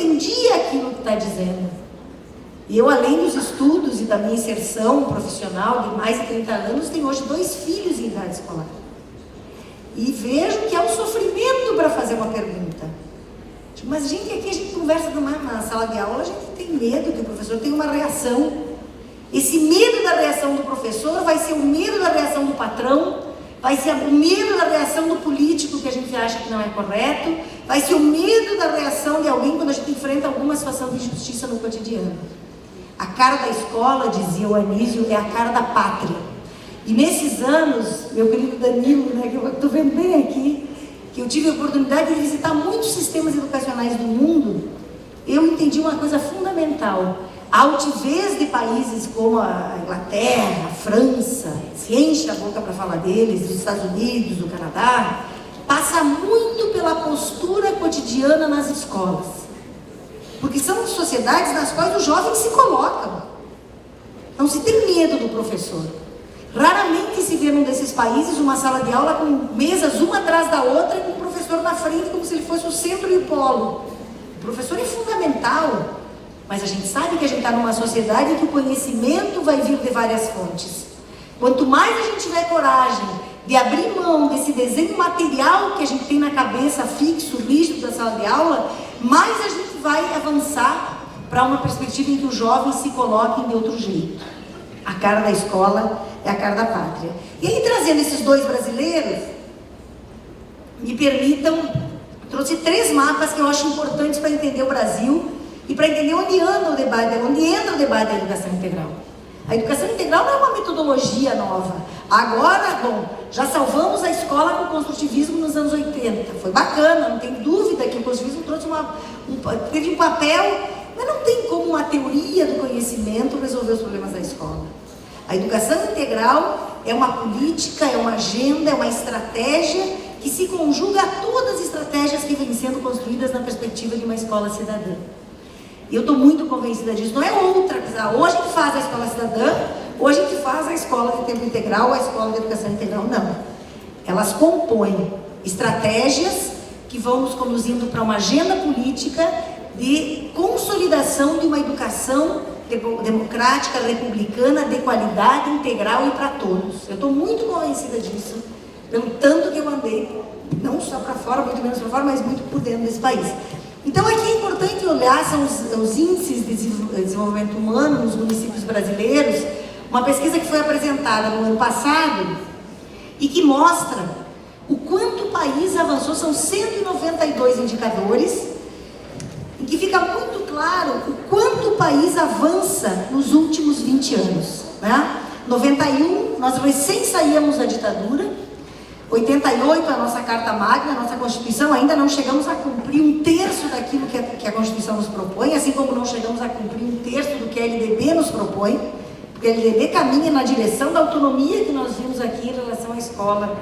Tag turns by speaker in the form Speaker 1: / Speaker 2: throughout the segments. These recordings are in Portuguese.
Speaker 1: entendia aquilo que está dizendo. E eu, além dos estudos e da minha inserção profissional de mais de 30 anos, tenho hoje 2 filhos em idade escolar. E vejo que é um sofrimento para fazer uma pergunta. Mas, gente, aqui a gente conversa na sala de aula, a gente tem medo que o professor tenha uma reação. Esse medo da reação do professor vai ser o medo da reação do patrão, vai ser o medo da reação do político que a gente acha que não é correto, vai ser o medo da reação de alguém quando a gente enfrenta alguma situação de injustiça no cotidiano. A cara da escola, dizia o Anísio, é a cara da pátria. E nesses anos, meu querido Danilo, né, que eu estou vendo bem aqui, que eu tive a oportunidade de visitar muitos sistemas educacionais do mundo, eu entendi uma coisa fundamental. A altivez de países como a Inglaterra, a França, se enche a boca para falar deles, dos Estados Unidos, do Canadá, passa muito pela postura cotidiana nas escolas. Porque são sociedades nas quais os jovens se colocam. Não se tem medo do professor. Raramente se vê num desses países uma sala de aula com mesas uma atrás da outra e com o professor na frente como se ele fosse o centro e o polo. O professor é fundamental, mas a gente sabe que a gente está numa sociedade em que o conhecimento vai vir de várias fontes. Quanto mais a gente tiver coragem de abrir mão desse desenho material que a gente tem na cabeça, fixo, rígido da sala de aula, mais a gente vai avançar para uma perspectiva em que os jovens se coloquem de outro jeito. A cara da escola é a cara da pátria. E aí, trazendo esses 2 brasileiros, me permitam, trouxe 3 mapas que eu acho importantes para entender o Brasil e para entender onde anda o debate, onde entra o debate da educação integral. A educação integral não é uma metodologia nova. Agora, bom, já salvamos a escola com o construtivismo nos anos 80. Foi bacana, não tem dúvida que o construtivismo trouxe teve um papel, mas não tem como uma teoria do conhecimento resolver os problemas da escola. A educação integral é uma política, é uma agenda, é uma estratégia que se conjuga a todas as estratégias que vêm sendo construídas na perspectiva de uma escola cidadã. E eu estou muito convencida disso. Não é outra coisa. Ou a gente faz a escola cidadã, ou a gente faz a escola de tempo integral, ou a escola de educação integral. Não. Elas compõem estratégias que vão nos conduzindo para uma agenda política de consolidação de uma educação democrática, republicana, de qualidade, integral e para todos. Eu estou muito convencida disso, pelo tanto que eu andei, não só para fora, muito menos para fora, mas muito por dentro desse país. Então aqui é importante olhar, são os índices de desenvolvimento humano nos municípios brasileiros, uma pesquisa que foi apresentada no ano passado e que mostra o quanto o país avançou, são 192 indicadores, em que fica muito claro o quanto o país avança nos últimos 20 anos. Né? 91, nós recém saímos da ditadura, 88, a nossa Carta Magna, a nossa Constituição, ainda não chegamos a cumprir 1/3 daquilo que a Constituição nos propõe, assim como não chegamos a cumprir 1/3 do que a LDB nos propõe, porque a LDB caminha na direção da autonomia que nós vimos aqui em relação à escola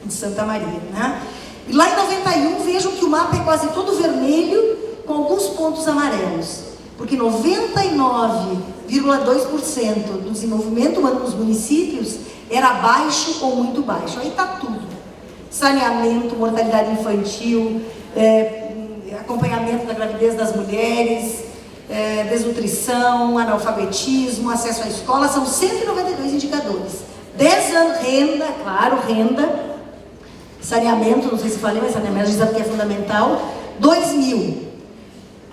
Speaker 1: de Santa Maria. Né? E lá em 91, vejam que o mapa é quase todo vermelho, com alguns pontos amarelos, porque 99,2% do desenvolvimento humano nos municípios era baixo ou muito baixo. Aí está tudo. Saneamento, mortalidade infantil, acompanhamento da gravidez das mulheres, desnutrição, analfabetismo, acesso à escola, são 192 indicadores. 10 anos, renda, claro, renda, saneamento, não sei se falei, mas saneamento é fundamental, 2000.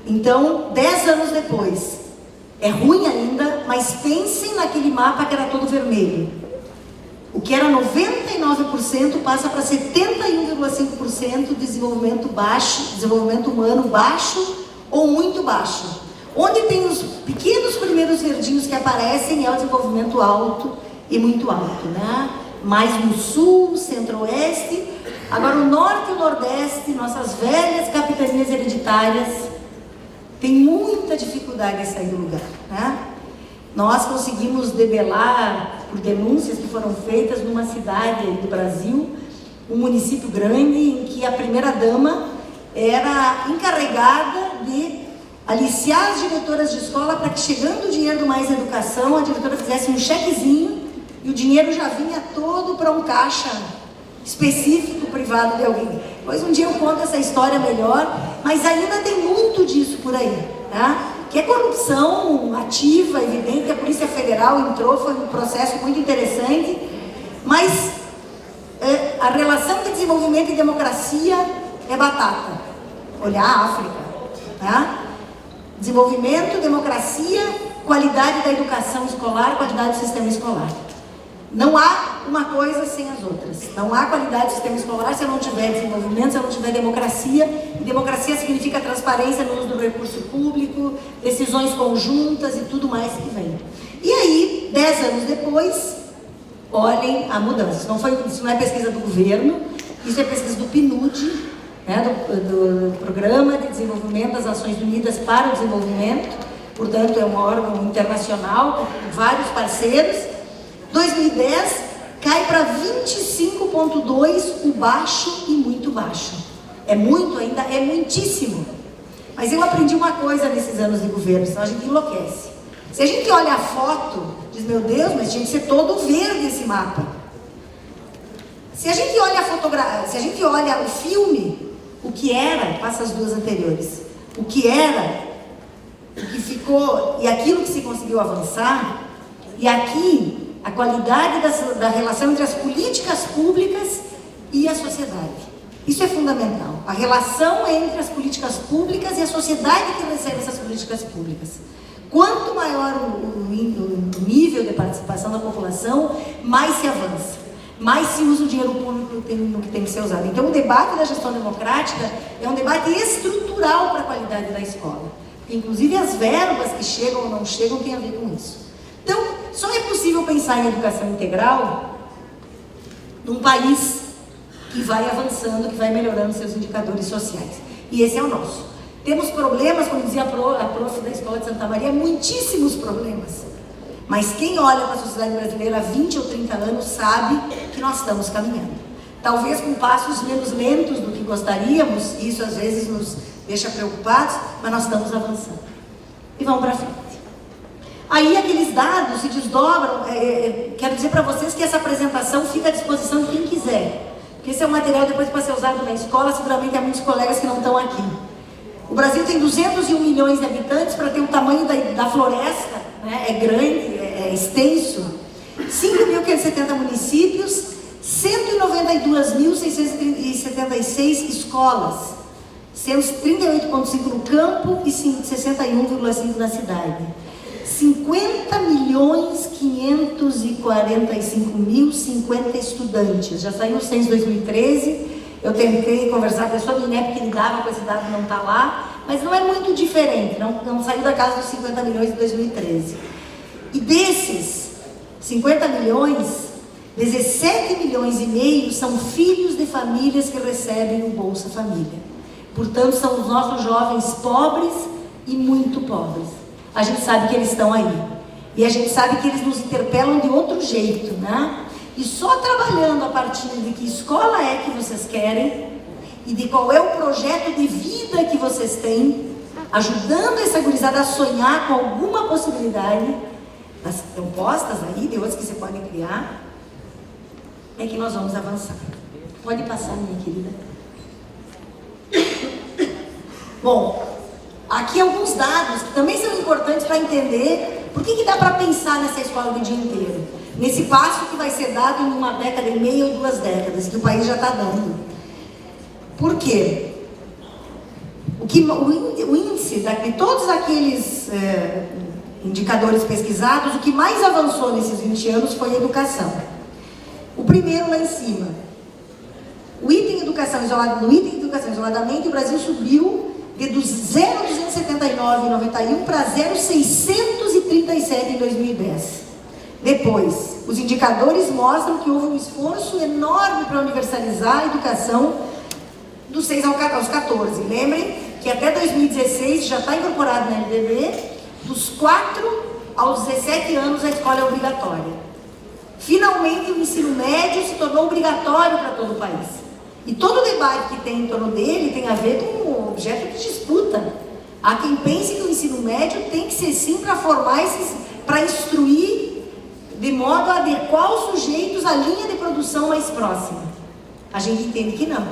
Speaker 1: Então, 10 anos depois, é ruim ainda, mas pensem naquele mapa que era todo vermelho. O que era 99% passa para 71,5% de desenvolvimento baixo, desenvolvimento humano baixo ou muito baixo. Onde tem os pequenos primeiros verdinhos que aparecem é o desenvolvimento alto e muito alto, né? Mais no sul, centro-oeste. Agora o norte e o nordeste, nossas velhas capitanias hereditárias, tem muita dificuldade em sair do lugar, né? Nós conseguimos debelar, por denúncias que foram feitas numa cidade do Brasil, um município grande, em que a primeira-dama era encarregada de aliciar as diretoras de escola para que, chegando o dinheiro do Mais Educação, a diretora fizesse um chequezinho e o dinheiro já vinha todo para um caixa específico, privado de alguém. Pois um dia eu conto essa história melhor. mas ainda tem muito disso por aí, tá? Que é corrupção ativa, evidente, a Polícia Federal entrou, foi um processo muito interessante, mas a relação de desenvolvimento e democracia é batata. Olhar a África, tá? Desenvolvimento, democracia, qualidade da educação escolar, qualidade do sistema escolar. Não há uma coisa sem as outras. Não há qualidade do sistema escolar se eu não tiver desenvolvimento, se eu não tiver democracia. E democracia significa transparência no uso do recurso público, decisões conjuntas e tudo mais que vem. E aí, 10 anos depois, olhem a mudança. Isso não é pesquisa do governo, isso é pesquisa do PNUD, né, do Programa de Desenvolvimento das Nações Unidas para o Desenvolvimento. Portanto, é um órgão internacional com vários parceiros. 2010 cai para 25,2, o baixo e muito baixo. É muito ainda, é muitíssimo. Mas eu aprendi uma coisa nesses anos de governo, senão a gente enlouquece. Se a gente olha a foto, diz, meu Deus, mas tinha que ser todo verde esse mapa. Se a gente olha a fotografia, se a gente olha o filme, o que era, passa as duas anteriores, o que era, o que ficou e aquilo que se conseguiu avançar, e aqui a qualidade da relação entre as políticas públicas e a sociedade. Isso é fundamental. A relação entre as políticas públicas e a sociedade que recebe essas políticas públicas. Quanto maior o nível de participação da população, mais se avança, mais se usa o dinheiro público no que tem que ser usado. Então, o debate da gestão democrática é um debate estrutural para a qualidade da escola. Inclusive, as verbas que chegam ou não chegam têm a ver com isso. Então, só é possível pensar em educação integral num país que vai avançando, que vai melhorando seus indicadores sociais. E esse é o nosso. Temos problemas, como dizia a prof da Escola de Santa Maria, muitíssimos problemas. Mas quem olha para a sociedade brasileira há 20 ou 30 anos sabe que nós estamos caminhando. Talvez com passos menos lentos do que gostaríamos, e isso às vezes nos deixa preocupados, mas nós estamos avançando. E vamos para frente. Aí aqueles dados se desdobram, quero dizer para vocês que essa apresentação fica à disposição de quem quiser. Porque esse é um material depois para ser usado na escola, seguramente há muitos colegas que não estão aqui. O Brasil tem 201 milhões de habitantes, para ter o tamanho da floresta, né? É grande, é extenso. 5.570 municípios, 192.676 escolas, sendo 38,5 no campo e 61,5 na cidade. 50.545.050 estudantes. Já saiu o censo 2013. Eu tentei conversar com a pessoa do INEP que lidava com esse dado, não está lá, mas não é muito diferente, não saiu da casa dos 50 milhões de 2013. E desses 50 milhões, 17 milhões e meio são filhos de famílias que recebem o Bolsa Família. Portanto, são os nossos jovens pobres e muito pobres. A gente sabe que eles estão aí. E a gente sabe que eles nos interpelam de outro jeito, né? E só trabalhando a partir de que escola é que vocês querem e de qual é o projeto de vida que vocês têm, ajudando essa gurizada a sonhar com alguma possibilidade, das que estão postas aí, de outras que você pode criar, é que nós vamos avançar. Pode passar, minha querida. Bom, aqui alguns dados que também são importantes para entender por que dá para pensar nessa escola o dia inteiro. Nesse passo que vai ser dado em uma década e meia ou 2 décadas, que o país já está dando. Por quê? O índice de todos aqueles indicadores pesquisados, o que mais avançou nesses 20 anos foi a educação. O primeiro lá em cima. No item educação isoladamente, o Brasil subiu de 0,279 em 91 para 0,637 em 2010. Depois, os indicadores mostram que houve um esforço enorme para universalizar a educação dos 6 aos 14. Lembrem que até 2016 já está incorporado na LDB, dos 4 aos 17 anos a escola é obrigatória. Finalmente o ensino médio se tornou obrigatório para todo o país. E todo o debate que tem em torno dele tem a ver com o objeto de disputa. Há quem pense que o ensino médio tem que ser sim para formar para instruir de modo a adequar os sujeitos à linha de produção mais próxima. A gente entende que não.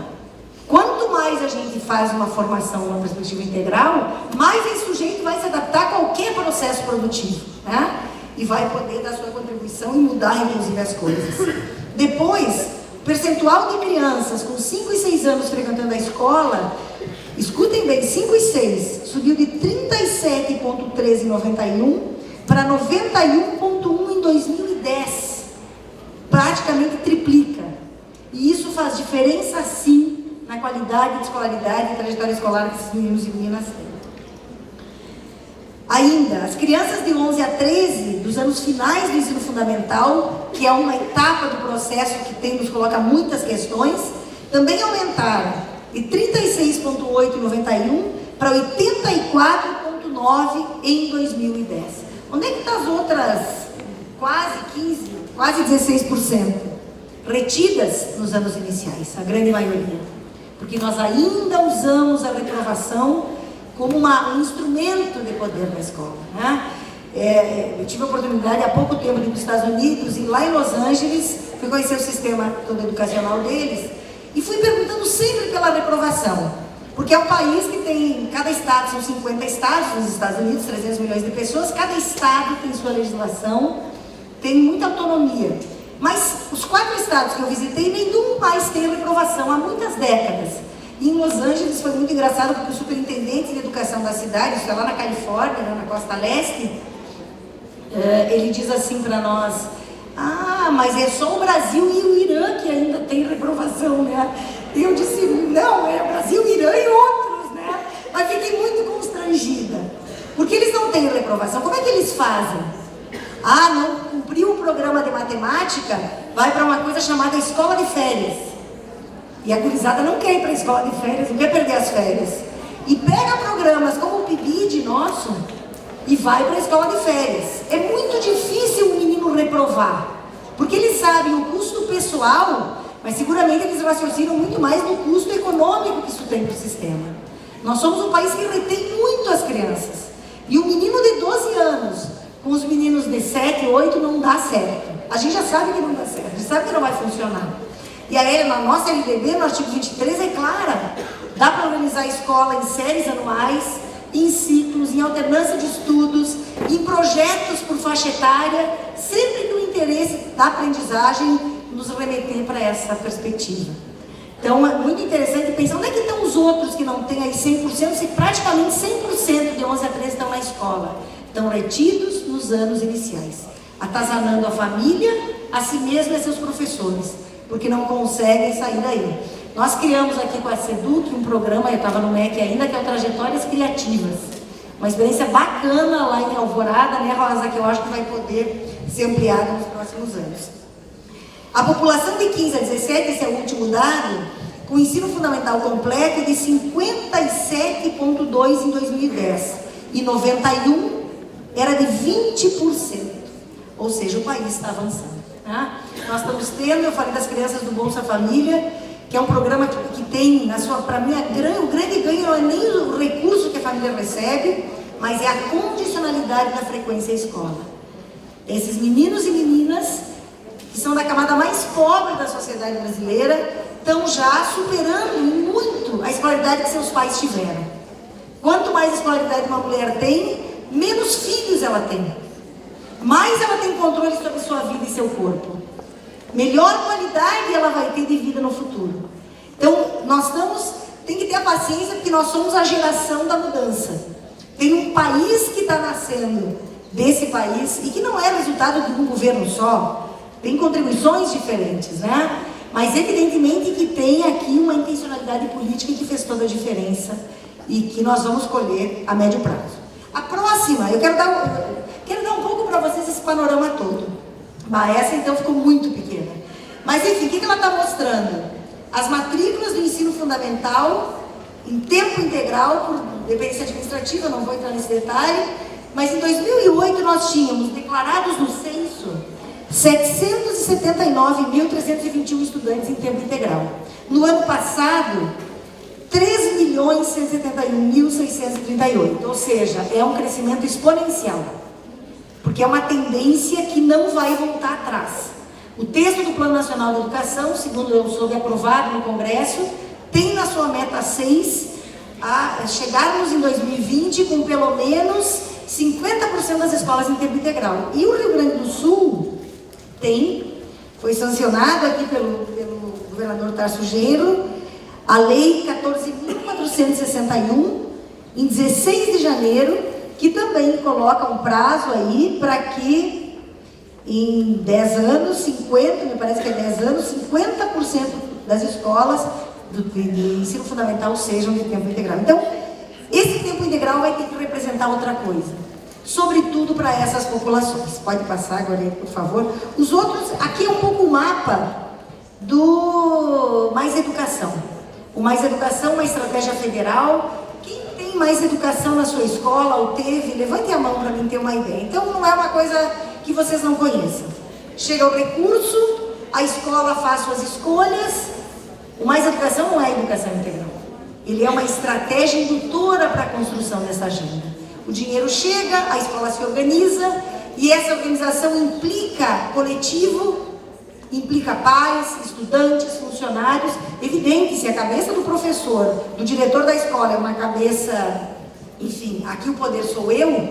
Speaker 1: Quanto mais a gente faz uma formação numa perspectiva integral, mais esse sujeito vai se adaptar a qualquer processo produtivo, né? E vai poder dar sua contribuição e mudar, inclusive, as coisas. Depois, o percentual de crianças com 5 e 6 anos frequentando a escola, escutem bem, 5 e 6, subiu de 37,3 em 91 para 91,1 em 2010. Praticamente triplica. E isso faz diferença, sim, na qualidade de escolaridade e trajetória escolar que esses meninos e meninas têm. Ainda, as crianças de 11 a 13, dos anos finais do ensino fundamental, que é uma etapa do processo que nos coloca muitas questões, também aumentaram de 36,8 em 91 para 84,9 em 2010. Onde é que estão as outras quase 15, quase 16%? Retidas nos anos iniciais, a grande maioria. Porque nós ainda usamos a reprovação como um instrumento de poder na escola, né? Eu tive a oportunidade há pouco tempo de ir para os Estados Unidos e lá em Los Angeles fui conhecer o sistema todo educacional deles e fui perguntando sempre pela reprovação, porque é um país que tem, cada estado, são 50 estados nos Estados Unidos, 300 milhões de pessoas, cada estado tem sua legislação, tem muita autonomia, mas os 4 estados que eu visitei, nenhum mais tem reprovação há muitas décadas. E em Los Angeles foi muito engraçado porque o superintendente de educação da cidade, isso é lá na Califórnia, na costa leste, ele diz assim para nós: mas é só o Brasil e o Irã que ainda tem reprovação, né? E eu disse: não, é o Brasil, o Irã e outros, né? Mas fiquei muito constrangida, porque eles não têm reprovação. Como é que eles fazem? Não cumpriu o programa de matemática, vai para uma coisa chamada escola de férias. E a gurizada não quer ir para a escola de férias, não quer perder as férias. E pega programas como o PIBID nosso e vai para a escola de férias. É muito difícil um menino reprovar, porque eles sabem o custo pessoal, mas seguramente eles raciocinam muito mais no custo econômico que isso tem para o sistema. Nós somos um país que retém muito as crianças. E um menino de 12 anos com os meninos de 7, 8 não dá certo. A gente já sabe que não dá certo, a gente sabe que não vai funcionar. E aí, na nossa LDB, no artigo 23, é clara. Dá para organizar a escola em séries anuais, em ciclos, em alternância de estudos, em projetos por faixa etária, sempre que o interesse da aprendizagem nos remeter para essa perspectiva. Então, é muito interessante pensar onde é que estão os outros que não têm aí 100%, se praticamente 100% de 11 a 13 estão na escola. Estão retidos nos anos iniciais, atazanando a família, a si mesmo e a seus professores, porque não conseguem sair daí. Nós criamos aqui com a SEDUC um programa, eu estava no MEC ainda, que é o Trajetórias Criativas. Uma experiência bacana lá em Alvorada, né, Rosa, que eu acho que vai poder ser ampliada nos próximos anos. A população de 15 a 17, esse é o último dado, com ensino fundamental completo de 57,2 em 2010. E 91 era de 20%. Ou seja, o país está avançando. Nós estamos tendo, eu falei das crianças do Bolsa Família, que é um programa que tem, para mim, o grande ganho não é nem o recurso que a família recebe, mas é a condicionalidade da frequência à escola. Esses meninos e meninas, que são da camada mais pobre da sociedade brasileira, estão já superando muito a escolaridade que seus pais tiveram. Quanto mais escolaridade uma mulher tem, menos filhos ela tem. Mais ela tem controle sobre sua vida e seu corpo. Melhor qualidade ela vai ter de vida no futuro. Então, tem que ter a paciência, porque nós somos a geração da mudança. Tem um país que está nascendo desse país, e que não é resultado de um governo só, tem contribuições diferentes, né? Mas evidentemente que tem aqui uma intencionalidade política que fez toda a diferença e que nós vamos colher a médio prazo. A próxima, eu quero dar um pouco para vocês esse panorama todo. Essa então ficou muito pequena. Mas enfim, o que ela está mostrando? As matrículas do ensino fundamental em tempo integral, por dependência administrativa, não vou entrar nesse detalhe, mas em 2008 nós tínhamos declarados no censo 779.321 estudantes em tempo integral. No ano passado, 13.171.638, ou seja, é um crescimento exponencial, porque é uma tendência que não vai voltar atrás. O texto do Plano Nacional de Educação, segundo eu soube aprovado no Congresso, tem na sua meta 6 a chegarmos em 2020 com pelo menos 50% das escolas em tempo integral. E o Rio Grande do Sul foi sancionado aqui pelo governador Tarso Genro, a Lei 14.461, em 16 de janeiro, que também coloca um prazo aí para que em 10 anos, 50, me parece que é 10 anos, 50% das escolas de ensino fundamental sejam de tempo integral. Então, esse tempo integral vai ter que representar outra coisa, sobretudo para essas populações. Pode passar agora aí, por favor. Os outros, aqui é um pouco o mapa do Mais Educação. O Mais Educação é uma estratégia federal. Quem tem mais educação na sua escola ou teve, levante a mão para mim ter uma ideia. Então, não é uma coisa que vocês não conheçam. Chega o recurso, a escola faz suas escolhas. O Mais Educação não é educação integral. Ele é uma estratégia indutora para a construção dessa agenda. O dinheiro chega, a escola se organiza, e essa organização implica coletivo, implica pais, estudantes, funcionários. Evidente, se a cabeça do professor, do diretor da escola é uma cabeça, enfim, aqui o poder sou eu,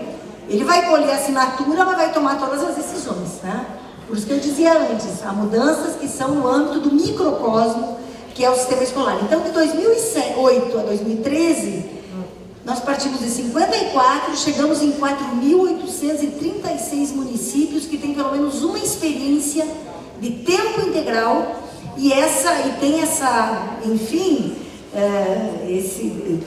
Speaker 1: ele vai colher a assinatura, mas vai tomar todas as decisões, né? Por isso que eu dizia antes, há mudanças que são no âmbito do microcosmo, que é o sistema escolar. Então, de 2008 a 2013, nós partimos de 54, chegamos em 4.836 municípios que têm pelo menos uma experiência de tempo integral e tem essa, enfim, esse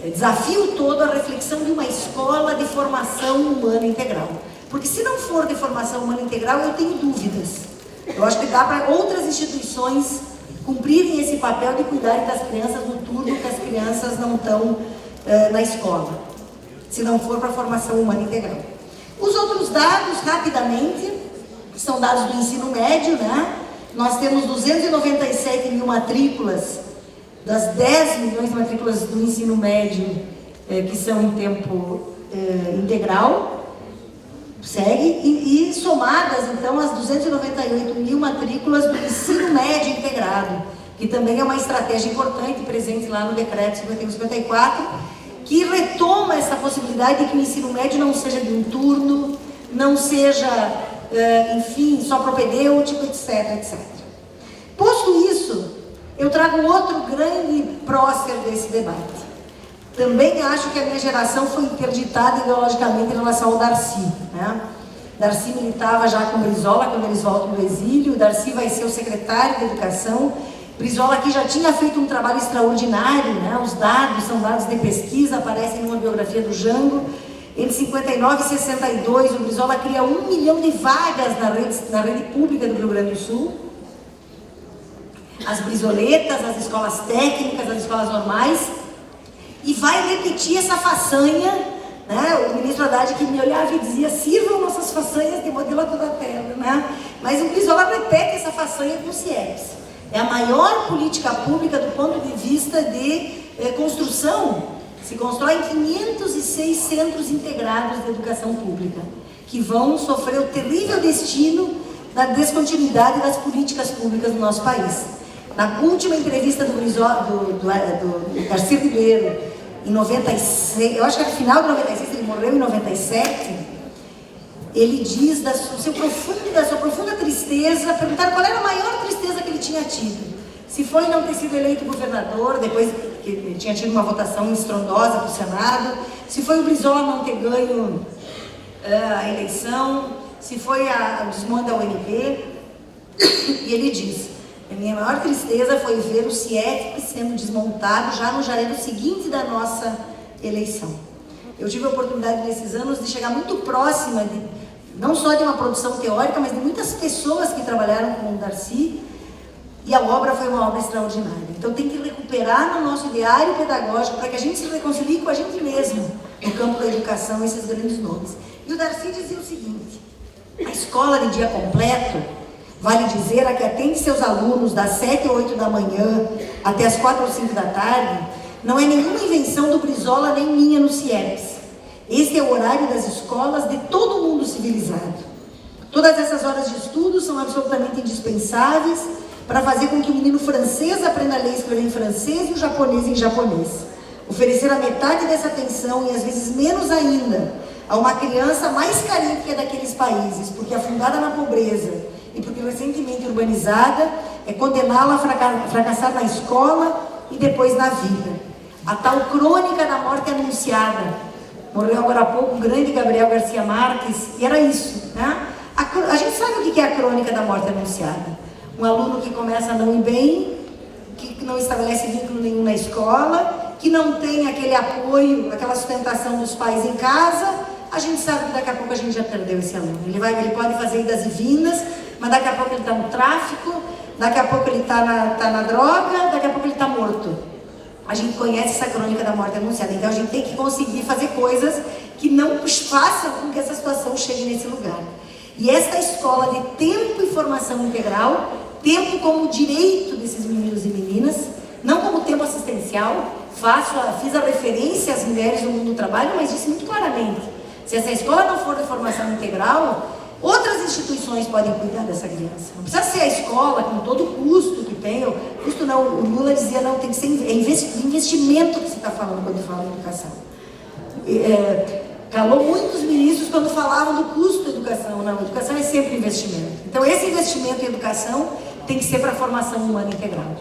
Speaker 1: desafio todo, a reflexão de uma escola de formação humana integral. Porque se não for de formação humana integral, eu tenho dúvidas. Eu acho que dá para outras instituições cumprirem esse papel de cuidar das crianças no turno que as crianças não estão na escola, se não for para a formação humana integral. Os outros dados, rapidamente, são dados do ensino médio, né? Nós temos 297 mil matrículas, das 10 milhões de matrículas do ensino médio que são em tempo integral, segue, e somadas, então, as 298 mil matrículas do ensino médio integrado, que também é uma estratégia importante, presente lá no decreto 5154, que retoma essa possibilidade de que o ensino médio não seja de um turno, não seja, enfim, só propedêutico, etc, etc. Posto isso, eu trago outro grande prócer desse debate. Também acho que a minha geração foi interditada ideologicamente em relação ao Darcy, né? Darcy militava já com Brizola quando eles voltam do exílio. Darcy vai ser o secretário de Educação. Brizola aqui já tinha feito um trabalho extraordinário, né? Os dados são dados de pesquisa, aparecem numa biografia do Jango. Entre 59 e 62, o Brizola cria 1 milhão de vagas na rede pública do Rio Grande do Sul. As brizoletas, as escolas técnicas, as escolas normais. E vai repetir essa façanha, né? O ministro Haddad que me olhava e dizia, sirvam nossas façanhas de modelo a toda a terra, né? Mas o Brizola repete essa façanha com o CIEPS. É a maior política pública do ponto de vista de construção. Se constrói 506 centros integrados de educação pública, que vão sofrer o terrível destino da descontinuidade das políticas públicas no nosso país. Na última entrevista do Darcy Ribeiro, em 96, eu acho que no final de 96, ele morreu em 97, ele diz da sua profunda tristeza, perguntaram qual era a maior tristeza que ele tinha tido. Se foi não ter sido eleito governador, depois que ele tinha tido uma votação estrondosa para o Senado, se foi o Brizola não ter ganho a eleição, se foi o desmonte da UNB, e ele diz, a minha maior tristeza foi ver o CIEP sendo desmontado já no janeiro seguinte da nossa eleição. Eu tive a oportunidade nesses anos de chegar muito próxima, não só de uma produção teórica, mas de muitas pessoas que trabalharam com o Darcy, e a obra foi uma obra extraordinária. Então tem que recuperar no nosso ideário pedagógico para que a gente se reconcilie com a gente mesmo no campo da educação, esses grandes nomes. E o Darcy dizia o seguinte, a escola de dia completo, vale dizer, a que atende seus alunos das 7 ou 8 da manhã até as 4 ou 5 da tarde, não é nenhuma invenção do Brizola nem minha no CIEPS. Este é o horário das escolas de todo mundo civilizado. Todas essas horas de estudo são absolutamente indispensáveis para fazer com que o menino francês aprenda a ler e escrever em francês e o japonês em japonês. Oferecer a metade dessa atenção e às vezes menos ainda a uma criança mais carente que é daqueles países, porque afundada na pobreza e porque recentemente urbanizada, é condená-la a fracassar na escola e depois na vida. A tal crônica da morte anunciada. Morreu agora há pouco o grande Gabriel Garcia Marques, e era isso, né? A gente sabe o que é a crônica da morte anunciada. Um aluno que começa a não ir bem, que não estabelece vínculo nenhum na escola, que não tem aquele apoio, aquela sustentação dos pais em casa. A gente sabe que daqui a pouco a gente já perdeu esse aluno. Ele pode fazer idas e vindas, mas daqui a pouco ele está no tráfico, daqui a pouco ele está na droga, daqui a pouco ele está morto. A gente conhece essa crônica da morte anunciada, então a gente tem que conseguir fazer coisas que não façam com que essa situação chegue nesse lugar. E esta escola de tempo e formação integral, tempo como direito desses meninos e meninas, não como tempo assistencial. Fiz a referência às mulheres no mundo do trabalho, mas disse muito claramente, se essa escola não for de formação integral, outras instituições podem cuidar dessa criança. Não precisa ser a escola, com todo o custo que tem. Custo não, o Lula dizia, não, tem que ser investimento que se está falando quando fala em educação. Calou muitos ministros quando falavam do custo da educação. Não, a educação é sempre investimento. Então, esse investimento em educação tem que ser para a formação humana integral.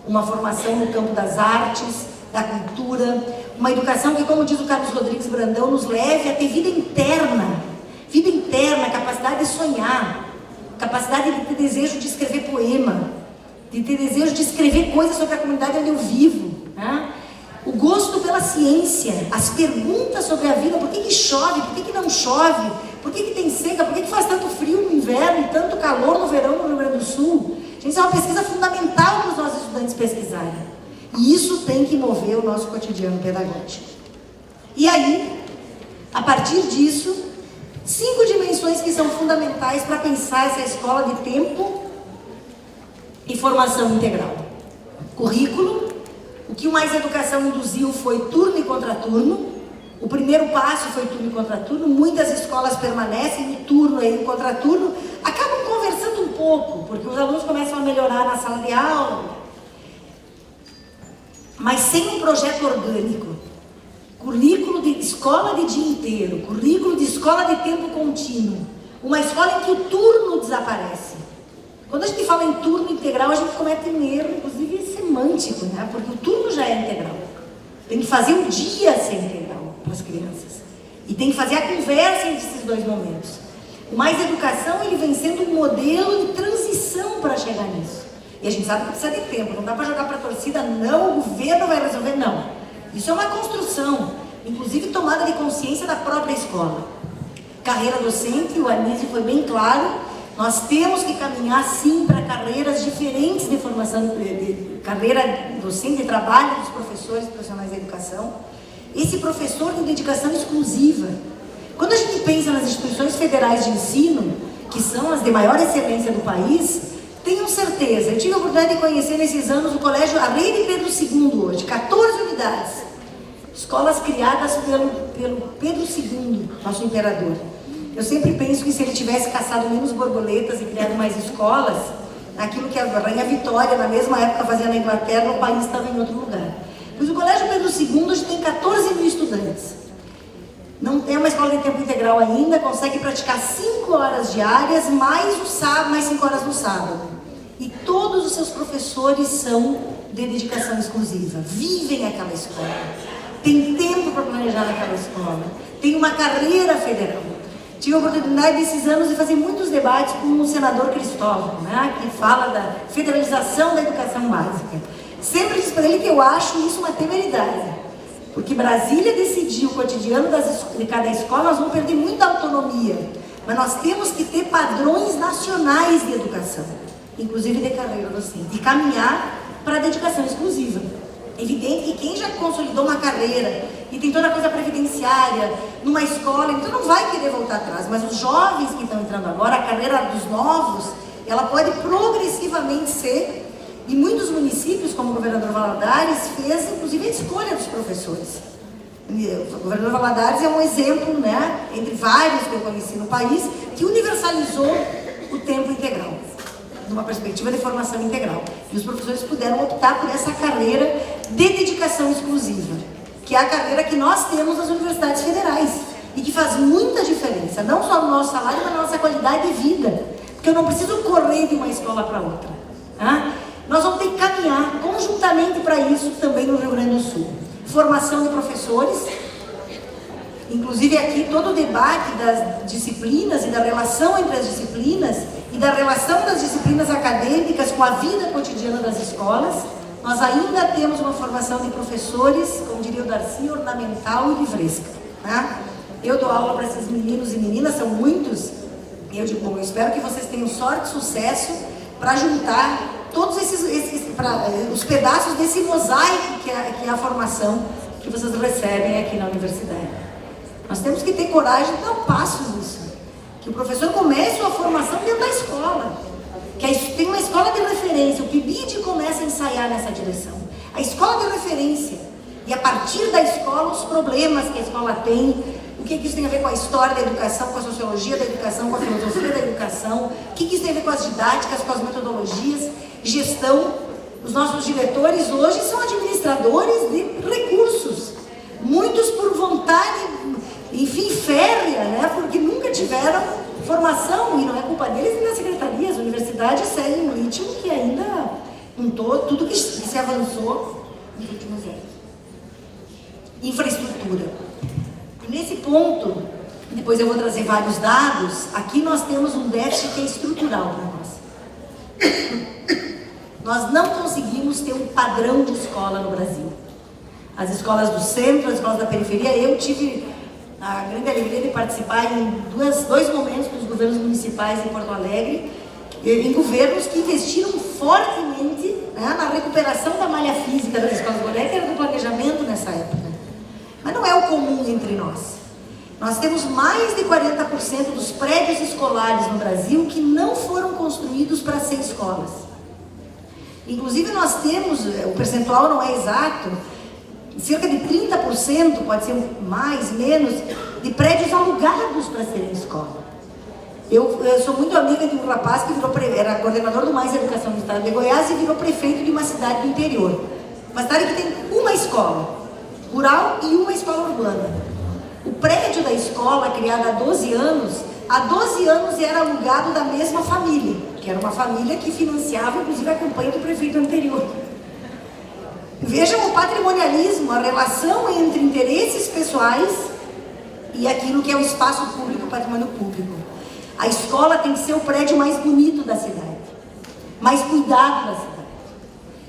Speaker 1: Uma formação no campo das artes, da cultura, uma educação que, como diz o Carlos Rodrigues Brandão, nos leve a ter vida interna, capacidade de sonhar, capacidade de ter desejo de escrever poema, de ter desejo de escrever coisas sobre a comunidade onde eu vivo, né? O gosto pela ciência, as perguntas sobre a vida, por que chove, por que não chove, por que tem seca, por que faz tanto frio no inverno e tanto calor no verão no Rio Grande do Sul. Gente, isso é uma pesquisa fundamental para os nossos estudantes pesquisarem. E isso tem que mover o nosso cotidiano pedagógico. E aí, a partir disso, 5 dimensões que são fundamentais para pensar essa escola de tempo e formação integral. Currículo. O que o Mais Educação induziu foi turno e contraturno. O primeiro passo foi turno e contraturno. Muitas escolas permanecem no turno e no contraturno. Acabam conversando um pouco, porque os alunos começam a melhorar na sala de aula. Mas sem um projeto orgânico. Currículo de escola de dia inteiro, currículo de escola de tempo contínuo. Uma escola em que o turno desaparece. Quando a gente fala em turno integral, a gente comete um erro, inclusive semântico, né? Porque o turno já é integral. Tem que fazer um dia ser integral para as crianças. E tem que fazer a conversa entre esses dois momentos. O Mais Educação, ele vem sendo um modelo de transição para chegar nisso. E a gente sabe que precisa de tempo, não dá para jogar para a torcida, não, o governo vai resolver, não. Isso é uma construção, inclusive tomada de consciência da própria escola. Carreira docente, o Anísio foi bem claro, nós temos que caminhar sim para carreiras diferentes de formação, de carreira docente, de trabalho dos professores profissionais da educação. Esse professor tem dedicação exclusiva. Quando a gente pensa nas instituições federais de ensino, que são as de maior excelência do país, tenham certeza, eu tive a oportunidade de conhecer nesses anos o colégio, a Rede Pedro II hoje, 14 unidades, escolas criadas pelo Pedro II, nosso imperador. Eu sempre penso que se ele tivesse caçado menos borboletas e criado mais escolas, naquilo que a Rainha Vitória, na mesma época, fazia na Inglaterra, o país estava em outro lugar. Pois o colégio Pedro II hoje tem 14 mil estudantes. Não tem uma escola de tempo integral ainda, consegue praticar 5 horas diárias, mais 5 horas no sábado. E todos os seus professores são de dedicação exclusiva, vivem aquela escola, tem tempo para planejar naquela escola, tem uma carreira federal. Tive a oportunidade desses anos de fazer muitos debates com o senador Cristóvão, né, que fala da federalização da educação básica. Sempre disse para ele que eu acho isso uma temeridade. Porque Brasília decidiu o cotidiano de cada escola, nós vamos perder muita autonomia. Mas nós temos que ter padrões nacionais de educação, inclusive de carreira docente, e caminhar para a dedicação exclusiva. Evidente que quem já consolidou uma carreira e tem toda a coisa previdenciária numa escola, então não vai querer voltar atrás. Mas os jovens que estão entrando agora, a carreira dos novos, ela pode progressivamente ser. E muitos municípios, como o governador Valadares, fez inclusive a escolha dos professores. O governador Valadares é um exemplo, né, entre vários que eu conheci no país, que universalizou o tempo integral. numa perspectiva de formação integral. E os professores puderam optar por essa carreira de dedicação exclusiva, que é a carreira que nós temos nas universidades federais e que faz muita diferença, não só no nosso salário, mas na nossa qualidade de vida, porque eu não preciso correr de uma escola para outra. Tá? Nós vamos ter que caminhar conjuntamente para isso também no Rio Grande do Sul. Formação de professores, inclusive aqui todo o debate das disciplinas e da relação entre as disciplinas e da relação das disciplinas acadêmicas com a vida cotidiana das escolas. Nós ainda temos uma formação de professores, como diria o Darcy, ornamental e livresca. Tá? Eu dou aula para esses meninos e meninas, são muitos, e eu digo, bom, eu espero que vocês tenham sorte e sucesso para juntar todos os pedaços desse mosaico que é a formação que vocês recebem aqui na universidade. Nós temos que ter coragem de dar um passo nisso, que o professor comece a formação dentro da escola, que tem uma escola de referência, o PIBID começa a ensaiar nessa direção, a escola de referência, e a partir da escola os problemas que a escola tem, o que isso tem a ver com a história da educação, com a sociologia da educação, com a filosofia da educação, o que isso tem a ver com as didáticas, com as metodologias, gestão. Os nossos diretores hoje são administradores de recursos, muitos por vontade, enfim, férrea, né? Porque nunca tiveram formação, e não é culpa deles nem da secretaria. As universidades seguem um ritmo que ainda mudou tudo que se avançou nos últimos anos. Infraestrutura. E nesse ponto, depois eu vou trazer vários dados, aqui nós temos um déficit que é estrutural para nós. Nós não conseguimos ter um padrão de escola no Brasil. As escolas do centro, as escolas da periferia, eu tive a grande alegria de participar em dois momentos dos governos municipais em Porto Alegre, em governos que investiram fortemente, né, na recuperação da malha física das escolas do colégio, que era do planejamento nessa época. Mas não é o comum entre nós. Nós temos mais de 40% dos prédios escolares no Brasil que não foram construídos para ser escolas. Inclusive nós temos, o percentual não é exato, cerca de 30%, pode ser mais, menos, de prédios alugados para serem escola. Eu sou muito amiga de um rapaz que era coordenador do Mais Educação do Estado de Goiás e virou prefeito de uma cidade do interior. Uma cidade que tem uma escola rural e uma escola urbana. O prédio da escola, criado há 12 anos era alugado da mesma família, que era uma família que financiava, inclusive, a campanha do prefeito anterior. Vejam o patrimonialismo, a relação entre interesses pessoais e aquilo que é o espaço público, o patrimônio público. A escola tem que ser o prédio mais bonito da cidade, mais cuidado da cidade.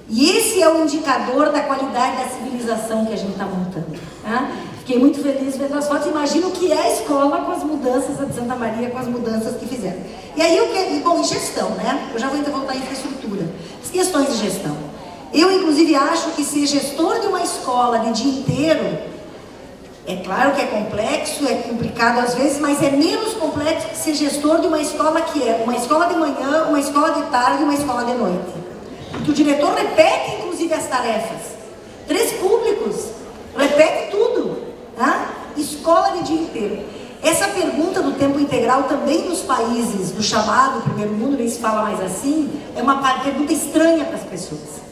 Speaker 1: E esse é o indicador da qualidade da civilização que a gente está montando. Tá? Fiquei muito feliz vendo as fotos. Imagino o que é a escola com as mudanças, a de Santa Maria com as mudanças que fizeram. E aí eu quero, bom, em gestão, né? Eu já vou voltar em infraestrutura. As questões de gestão. Eu, inclusive, acho que ser gestor de uma escola de dia inteiro, é claro que é complexo, é complicado às vezes, mas é menos complexo que ser gestor de uma escola que é uma escola de manhã, uma escola de tarde e uma escola de noite. Porque o diretor repete, inclusive, as tarefas. 3 públicos, repete tudo. Tá? Escola de dia inteiro. Essa pergunta do tempo integral também nos países do chamado primeiro mundo, nem se fala mais assim, é uma pergunta estranha para as pessoas.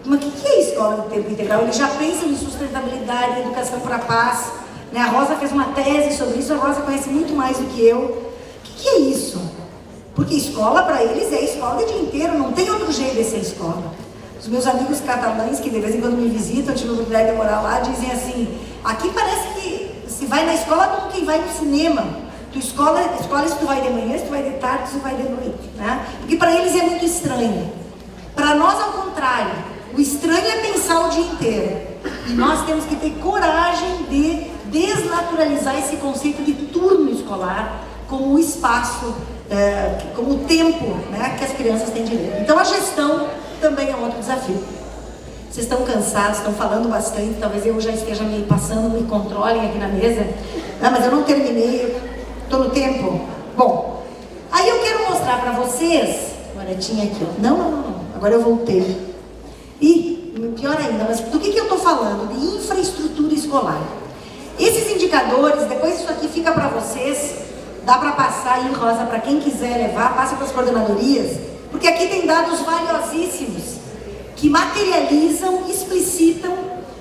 Speaker 1: Mas o que é escola de tempo integral? Eles já pensam em sustentabilidade, educação para a paz. Né? A Rosa fez uma tese sobre isso, a Rosa conhece muito mais do que eu. O que é isso? Porque escola para eles é escola o dia inteiro, não tem outro jeito de ser escola. Os meus amigos catalães, que de vez em quando me visitam, tive a oportunidade de morar lá, dizem assim, aqui parece que se vai na escola como quem vai no cinema. Tu escola se tu vai de manhã, se tu vai de tarde, se tu vai de noite. Né? Porque para eles é muito estranho. Para nós, ao contrário, o estranho é pensar o dia inteiro. E nós temos que ter coragem de desnaturalizar esse conceito de turno escolar como o espaço, como o tempo, né, que as crianças têm direito. Então a gestão também é um outro desafio. Vocês estão cansados, estão falando bastante, talvez eu já esteja me passando, me controlem aqui na mesa. Ah, mas eu não terminei, estou no tempo. Bom, aí eu quero mostrar para vocês, agora tinha aqui, ó. Não, agora eu voltei. E, pior ainda, mas do que eu estou falando? De infraestrutura escolar. Esses indicadores, depois isso aqui fica para vocês, dá para passar aí, Rosa, para quem quiser levar, passa para as coordenadorias, porque aqui tem tem dados valiosíssimos que materializam, explicitam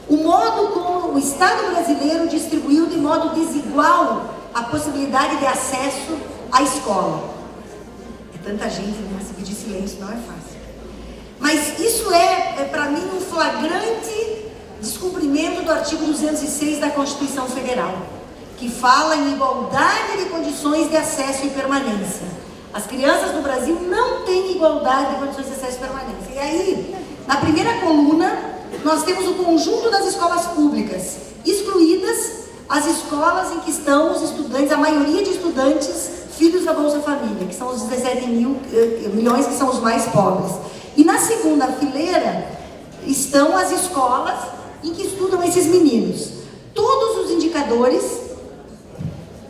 Speaker 1: o modo como o Estado brasileiro distribuiu de modo desigual a possibilidade de acesso à escola. É tanta gente, mas pedir silêncio não é fácil. Mas isso é para mim, um flagrante descumprimento do artigo 206 da Constituição Federal, que fala em igualdade de condições de acesso e permanência. As crianças do Brasil não têm igualdade de condições de acesso e permanência. E aí, na primeira coluna, nós temos o conjunto das escolas públicas, excluídas as escolas em que estão os estudantes, a maioria de estudantes, filhos da Bolsa Família, que são os 17 milhões, que são os mais pobres. E na segunda fileira estão as escolas em que estudam esses meninos. Todos os indicadores,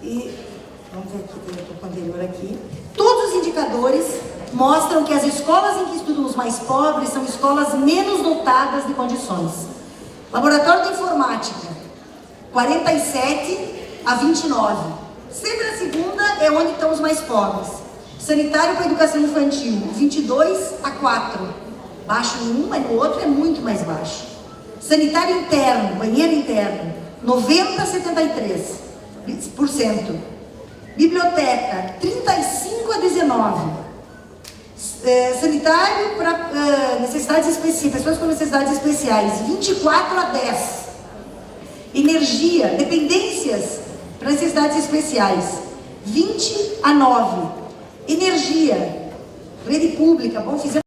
Speaker 1: e vamos ver aqui, tem o anterior aqui, todos os indicadores mostram que as escolas em que estudam os mais pobres são escolas menos dotadas de condições. Laboratório de Informática, 47 a 29. Sempre a segunda é onde estão os mais pobres. Sanitário para Educação Infantil, 22 a 4. Baixo em um, mas no outro é muito mais baixo. Sanitário interno, banheiro interno, 90 a 73%. Biblioteca, 35 a 19. Sanitário para necessidades específicas, pessoas com necessidades especiais, 24 a 10. Energia, dependências para necessidades especiais, 20 a 9. Energia, rede pública, bom, fizemos